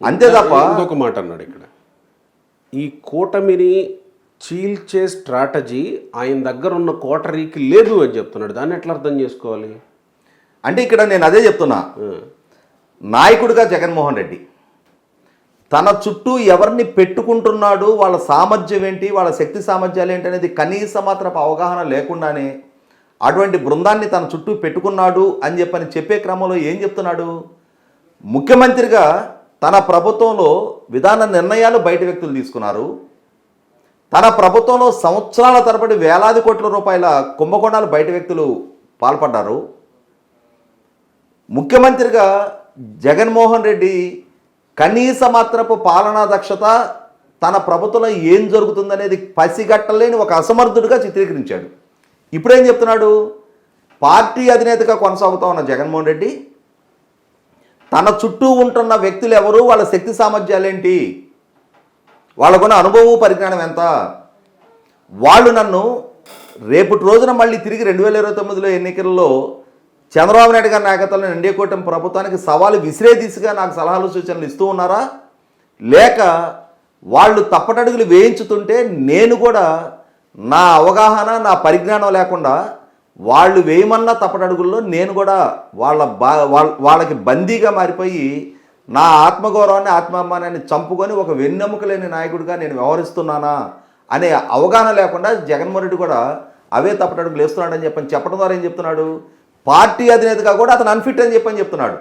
అంతే తప్ప ఇంకొక మాట అన్నాడు ఇక్కడ, ఈ కూటమిని చీల్చే స్ట్రాటజీ ఆయన దగ్గర ఉన్న కోటరీకి లేదు అని చెప్తున్నాడు. దాన్ని ఎట్లా అర్థం చేసుకోవాలి? అంటే ఇక్కడ నేను అదే చెప్తున్నా, నాయకుడిగా జగన్మోహన్ రెడ్డి తన చుట్టూ ఎవరిని పెట్టుకుంటున్నాడు, వాళ్ళ సామర్థ్యం ఏంటి, వాళ్ళ శక్తి సామర్థ్యాలు ఏంటి అనేది కనీస మాత్రపు అవగాహన లేకుండానే అటువంటి బృందాన్ని తన చుట్టూ పెట్టుకున్నాడు అని చెప్పే క్రమంలో ఏం చెప్తున్నాడు? ముఖ్యమంత్రిగా తన ప్రభుత్వంలో విధాన నిర్ణయాలు బయట వ్యక్తులు తీసుకున్నారు. తన ప్రభుత్వంలో సంవత్సరాల తరబడి వేలాది కోట్ల రూపాయల కుంభకోణాలు బయట వ్యక్తులు పాల్పడ్డారు. ముఖ్యమంత్రిగా జగన్మోహన్ రెడ్డి కనీస మాత్రపు పాలనా దక్షత, తన ప్రభుత్వంలో ఏం జరుగుతుందనేది పసిగట్టలేని ఒక అసమర్థుడిగా చిత్రీకరించాడు. ఇప్పుడేం చెప్తున్నాడు? పార్టీ అధినేతగా కొనసాగుతూ ఉన్న జగన్మోహన్ రెడ్డి తన చుట్టూ ఉంటున్న వ్యక్తులు ఎవరు, వాళ్ళ శక్తి సామర్థ్యాలేంటి, వాళ్ళకున్న అనుభవం పరిజ్ఞానం ఎంత, వాళ్ళు నన్ను రేపటి రోజున మళ్ళీ తిరిగి 2029లో ఎన్నికల్లో చంద్రబాబు నాయుడు గారి నాయకత్వంలో ఎన్డీఏ కూటమి ప్రభుత్వానికి సవాలు విసిరే దిశగా నాకు సలహాలు సూచనలు ఇస్తూ ఉన్నారా, లేక వాళ్ళు తప్పటడుగులు వేయించుతుంటే నేను కూడా నా అవగాహన, నా పరిజ్ఞానం లేకుండా వాళ్ళు వేయమన్న తప్పటడుగుల్లో నేను కూడా వాళ్ళకి బందీగా మారిపోయి నా ఆత్మగౌరవాన్ని, ఆత్మాభిమానాన్ని చంపుకొని ఒక వెన్నెముక లేని నాయకుడిగా నేను వ్యవహరిస్తున్నానా అనే అవగాహన లేకుండా జగన్మోహన్ రెడ్డి కూడా అవే తప్పటడుగులు వేస్తున్నాడని చెప్పడం ద్వారా ఏం చెప్తున్నాడు? పార్టీ అధినేతగా కూడా అతను అన్ఫిట్ అని చెప్తున్నాడు.